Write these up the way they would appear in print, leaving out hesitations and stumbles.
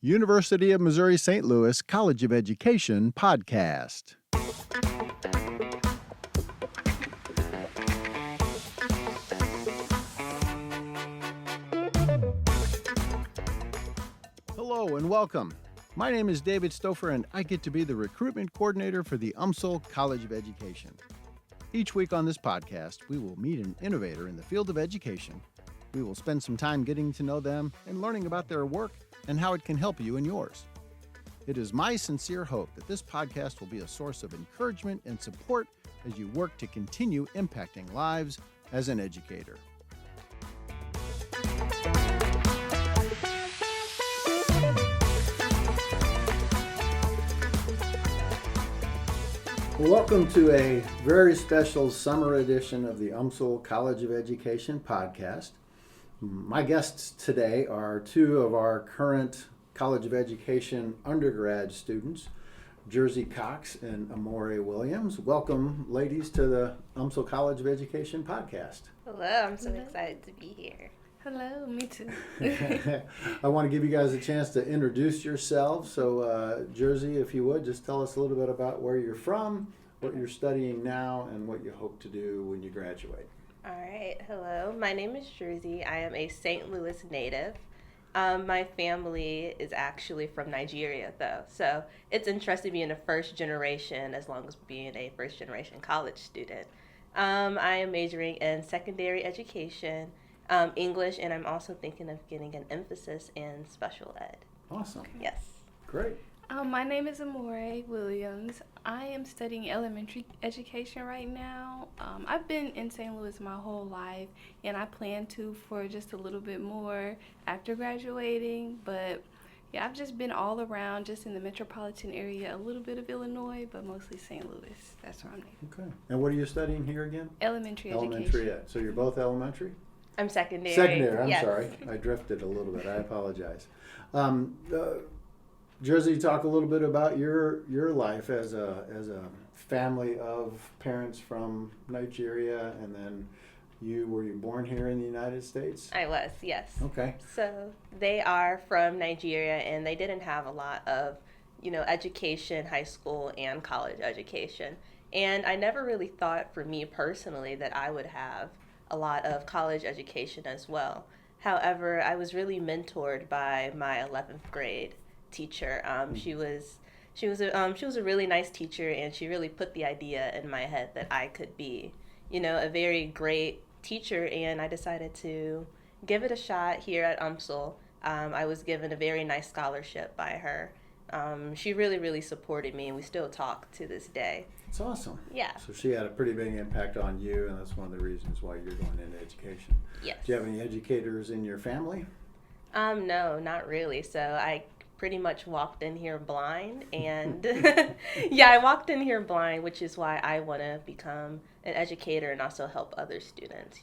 University of Missouri St. Louis College of Education podcast. Hello and welcome. My name is David Stouffer and I get to be the recruitment coordinator for the UMSL College of Education. Each week on this podcast, we will meet an innovator in the field of education. We will spend some time getting to know them and learning about their work and how it can help you in yours. It is my sincere hope that this podcast will be a source of encouragement and support as you work to continue impacting lives as an educator. Welcome to a very special summer edition of the UMSL College of Education podcast. My guests today are two of our current College of Education undergrad students, Jersie Cox and Amore Williams. Welcome, ladies, to the UMSL College of Education podcast. Hello, I'm so excited to be here. Hello, me too. I want to give you guys a chance to introduce yourselves. So, Jersie, if you would, just tell us a little bit about where you're from, what you're studying now, and what you hope to do when you graduate. All right, hello. My name is Jersie. I am a St. Louis native. My family is actually from Nigeria, though, so it's interesting being a first generation as long as being a first generation college student. I am majoring in secondary education, English, and I'm also thinking of getting an emphasis in special ed. Awesome. Yes. Great. My name is Amore Williams. I am studying elementary education right now. I've been in St. Louis my whole life, and I plan to for just a little bit more after graduating. But yeah, I've just been all around, just in the metropolitan area, a little bit of Illinois, but mostly St. Louis. That's where I'm native. Okay. And what are you studying here again? Elementary Elementary education. ed. So you're both elementary? I'm secondary. Secondary, I'm yes. sorry. I drifted a little bit. I apologize. Jersie, talk a little bit about your life as a family of parents from Nigeria, and then were you born here in the United States? I was, yes. Okay. So they are from Nigeria, and they didn't have a lot of, education, high school and college education. And I never really thought for me personally that I would have a lot of college education as well. However, I was really mentored by my 11th grade teacher. She was a really nice teacher, and she really put the idea in my head that I could be, a very great teacher, and I decided to give it a shot here at UMSL. I was given a very nice scholarship by her. She really, really supported me, and we still talk to this day. That's awesome. Yeah. So she had a pretty big impact on you, and that's one of the reasons why you're going into education. Yes. Do you have any educators in your family? No, not really. So I pretty much walked in here blind, and yeah, I walked in here blind, which is why I want to become an educator and also help other students,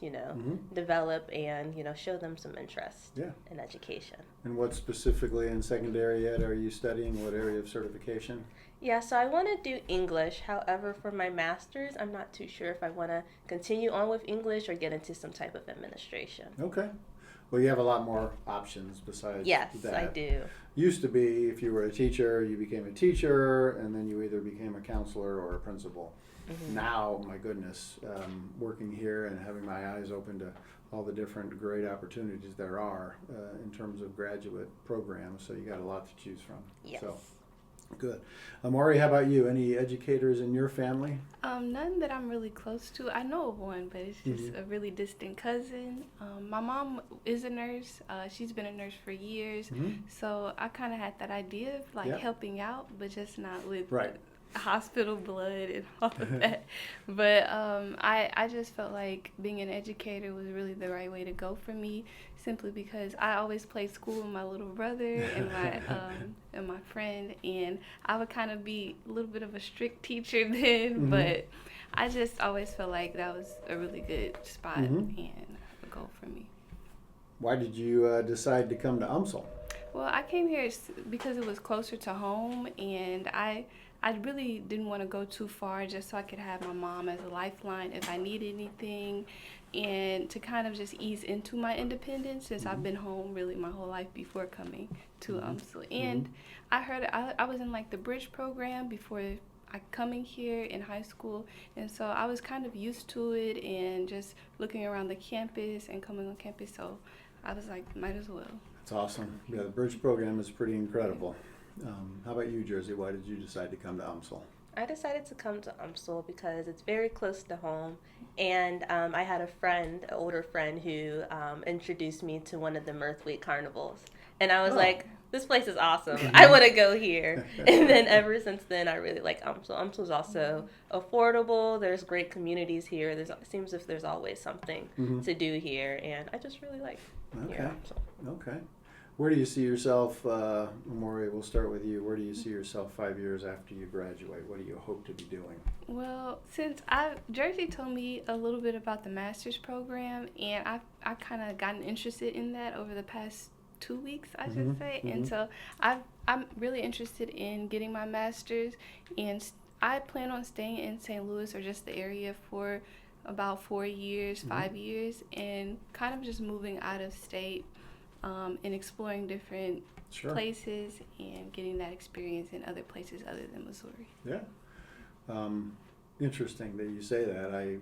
develop and, show them some interest in education. And what specifically in secondary ed are you studying? What area of certification? Yeah, so I want to do English. However, for my master's, I'm not too sure if I want to continue on with English or get into some type of administration. Okay. Well, you have a lot more options besides that. Yes, I do. Used to be, if you were a teacher, you became a teacher, and then you either became a counselor or a principal. Mm-hmm. Now, my goodness, working here and having my eyes open to all the different great opportunities there are in terms of graduate programs, so you got a lot to choose from. Yes. So, good. Amore, how about you? Any educators in your family? None that I'm really close to. I know of one, but it's just a really distant cousin. My mom is a nurse. She's been a nurse for years. So I kind of had that idea of helping out, but just not with hospital blood and all of that. But I just felt like being an educator was really the right way to go for me, simply because I always played school with my little brother and my friend, and I would kind of be a little bit of a strict teacher then, but I just always felt like that was a really good spot and a goal for me. Why did you decide to come to UMSL? Well, I came here because it was closer to home, and I really didn't want to go too far, just so I could have my mom as a lifeline if I needed anything. and to kind of just ease into my independence since I've been home really my whole life before coming to UMSL. And I heard I was in like the bridge program before coming here in high school, and so I was kind of used to it and just looking around the campus and coming on campus, so I was like, might as well. That's awesome. Yeah, the bridge program is pretty incredible. How about you, Jersie? Why did you decide to come to UMSL? I decided to come to UMSL because it's very close to home, and I had an older friend who introduced me to one of the Mirth Week carnivals, and I was like, this place is awesome. I want to go here. And then ever since then, I really like UMSL. UMSL is also affordable. There's great communities here. It seems if there's always something to do here, and I just really like here at UMSL. Okay. Where do you see yourself, Amore, we'll start with you. Where do you see yourself 5 years after you graduate? What do you hope to be doing? Well, since Jersie told me a little bit about the master's program, and I kind of gotten interested in that over the past 2 weeks, I should say. And so I'm really interested in getting my master's, and I plan on staying in St. Louis or just the area for about 4 years, 5 years, and kind of just moving out of state. And exploring different places and getting that experience in other places other than Missouri. Yeah. Interesting that you say that. I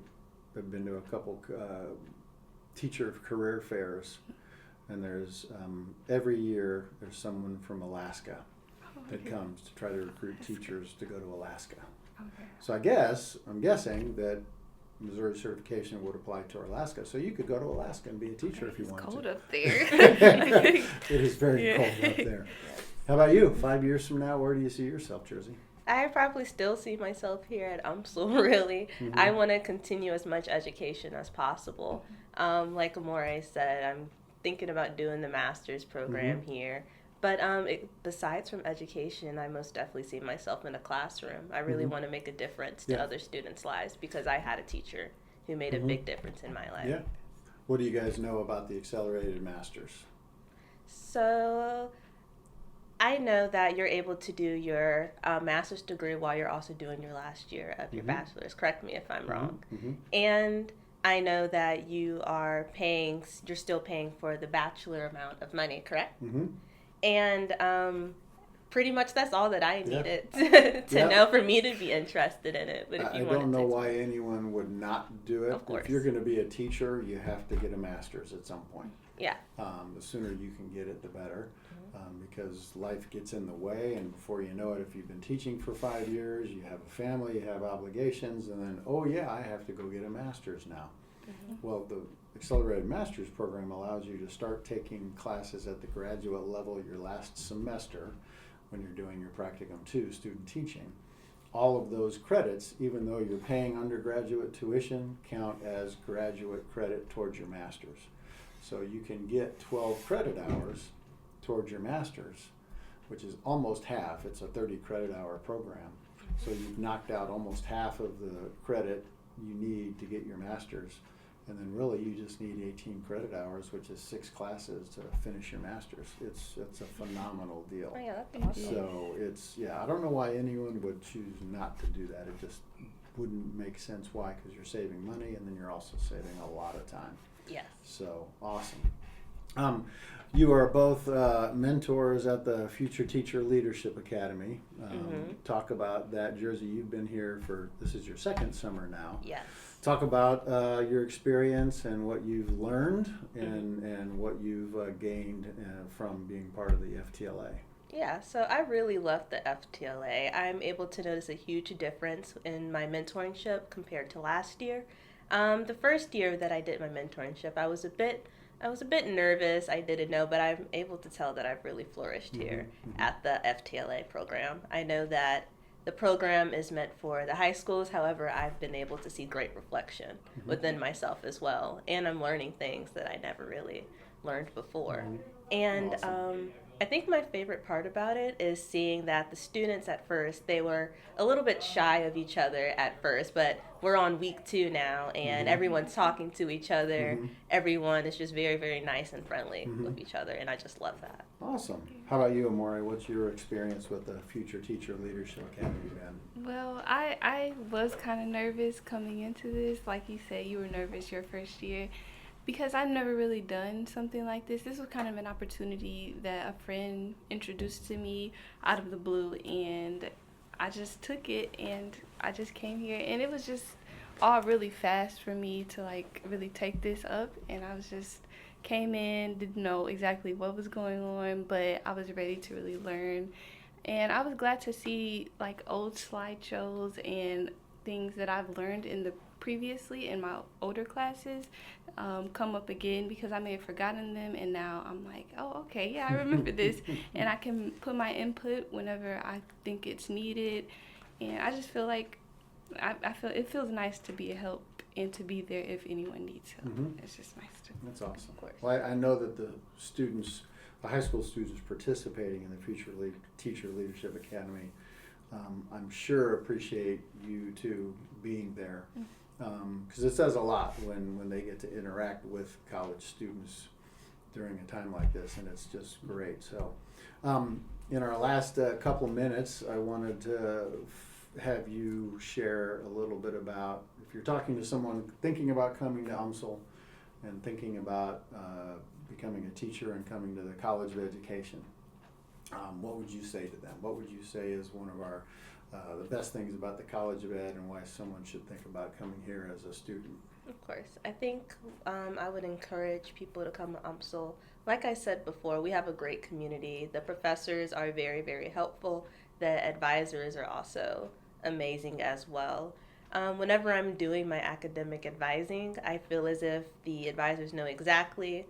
have been to a couple teacher career fairs, and there's every year there's someone from Alaska that comes to try to recruit teachers to go to Alaska. Okay. So I'm guessing that Missouri certification would apply to Alaska, so you could go to Alaska and be a teacher if you wanted to. It's cold up there. It is very cold up there. How about you? 5 years from now, where do you see yourself, Jersie? I probably still see myself here at UMSL, really. I want to continue as much education as possible. Like Amore said, I'm thinking about doing the master's program here. But besides from education, I most definitely see myself in a classroom. I really want to make a difference to other students' lives because I had a teacher who made a big difference in my life. Yeah. What do you guys know about the accelerated masters? So I know that you're able to do your master's degree while you're also doing your last year of your bachelor's. Correct me if I'm wrong. And I know that you're still paying for the bachelor amount of money, correct? And pretty much that's all that I needed to know for me to be interesed in it. But if you I don't know why anyone would not do it. Of course. If you're going to be a teacher, you have to get a master's at some point. Yeah. The sooner you can get it, the better. Because life gets in the way, and before you know it, if you've been teaching for 5 years, you have a family, you have obligations, and then, I have to go get a master's now. Well, the Accelerated Master's Program allows you to start taking classes at the graduate level your last semester when you're doing your Practicum 2, student teaching. All of those credits, even though you're paying undergraduate tuition, count as graduate credit towards your master's. So you can get 12 credit hours towards your master's, which is almost half. It's a 30 credit hour program. So you've knocked out almost half of the credit you need to get your master's. And then really you just need 18 credit hours, which is 6 classes to finish your master's. It's a phenomenal deal. Oh, yeah, that's awesome. So I don't know why anyone would choose not to do that. It just wouldn't make sense. Why? Because you're saving money, and then you're also saving a lot of time. Yes. So awesome. You are both mentors at the Future Teacher Leadership Academy. Talk about that. Jersie, you've been here this is your second summer now. Yes. Talk about your experience and what you've learned and what you've gained from being part of the FTLA. Yeah, so I really love the FTLA. I'm able to notice a huge difference in my mentorship compared to last year. The first year that I did my mentorship, I was a bit nervous. I didn't know, but I'm able to tell that I've really flourished here at the FTLA program. I know that the program is meant for the high schools. However, I've been able to see great reflection within myself as well. And I'm learning things that I never really learned before. And Awesome. I think my favorite part about it is seeing that the students at first, they were a little bit shy of each other at first, but we're on week 2 now and everyone's talking to each other. Everyone is just very, very nice and friendly with each other, and I just love that. Awesome. How about you, Amore? What's your experience with the Future Teacher Leadership Academy been? Well, I was kind of nervous coming into this. Like you said, you were nervous your first year. Because I've never really done something like this. This was kind of an opportunity that a friend introduced to me out of the blue, and I just took it and I just came here, and it was just all really fast for me to like really take this up, and I was just came in, didn't know exactly what was going on, but I was ready to really learn. And I was glad to see like old slideshows and things that I've learned in the previously in my older classes come up again, because I may have forgotten them, and now I'm like, oh, okay, yeah, I remember this, and I can put my input whenever I think it's needed. And I just feel like I feel it feels nice to be a help and to be there if anyone needs help. It's just nice to. That's awesome. Well, I know that the students, the high school students participating in the Future Teacher Leadership Academy, I'm sure appreciate you two being there. Because it says a lot when they get to interact with college students during a time like this, and it's just great. So in our last couple minutes, I wanted to have you share a little bit about, if you're talking to someone thinking about coming to UMSL and thinking about becoming a teacher and coming to the College of Education, what would you say to them? What would you say is one of our the best things about the College of Ed, and why someone should think about coming here as a student? Of course. I think I would encourage people to come to UMSL. Like I said before, we have a great community. The professors are very, very helpful. The advisors are also amazing as well. Whenever I'm doing my academic advising, I feel as if the advisors know exactly,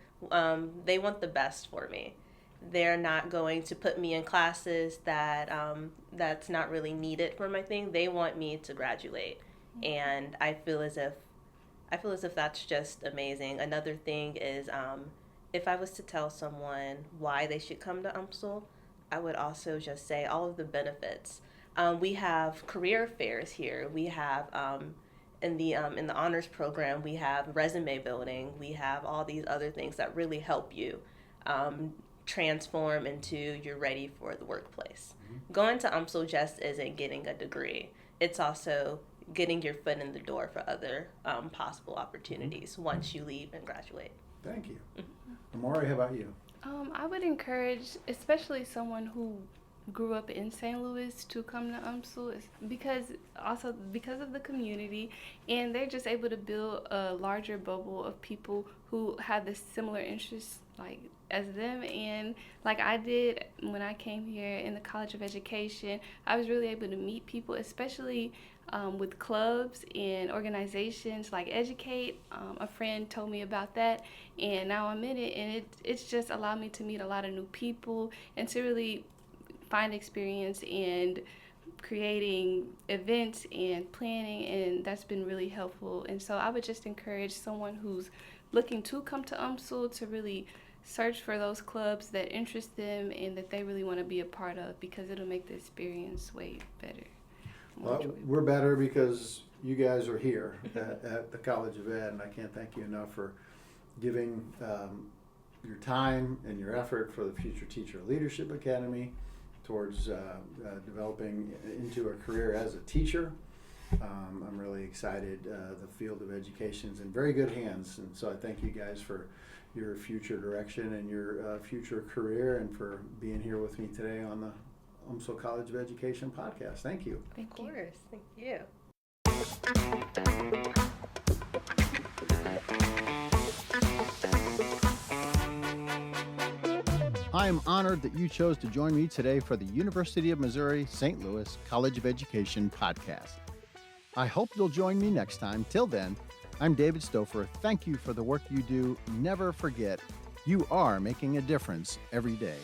they want the best for me. They're not going to put me in classes that that's not really needed for my thing. They want me to graduate, and I feel as if that's just amazing. Another thing is, if I was to tell someone why they should come to UMSL, I would also just say all of the benefits. We have career fairs here. We have in the honors program, we have resume building. We have all these other things that really help you transform into you're ready for the workplace. Going to UMSL just isn't getting a degree. It's also getting your foot in the door for other possible opportunities once you leave and graduate. Thank you. Amore, how about you? I would encourage, especially someone who grew up in St. Louis, to come to UMSL, because of the community, and they're just able to build a larger bubble of people who have the similar interests like as them. And like I did when I came here in the College of Education, I was really able to meet people, especially with clubs and organizations like Educate. A friend told me about that, and now I'm in it, and it's just allowed me to meet a lot of new people and to really find experience and creating events and planning, and that's been really helpful. And so I would just encourage someone who's looking to come to UMSL to really search for those clubs that interest them and that they really want to be a part of, because it'll make the experience way better. Well, we're better because you guys are here at the College of Ed, and I can't thank you enough for giving your time and your effort for the Future Teacher Leadership Academy towards developing into a career as a teacher. I'm really excited. The field of education is in very good hands, and so I thank you guys for your future direction and your future career, and for being here with me today on the UMSL College of Education podcast. Thank you. Of course. Thank you. I am honored that you chose to join me today for the University of Missouri St. Louis College of Education podcast. I hope you'll join me next time. Till then, I'm David Stouffer. Thank you for the work you do. Never forget, you are making a difference every day.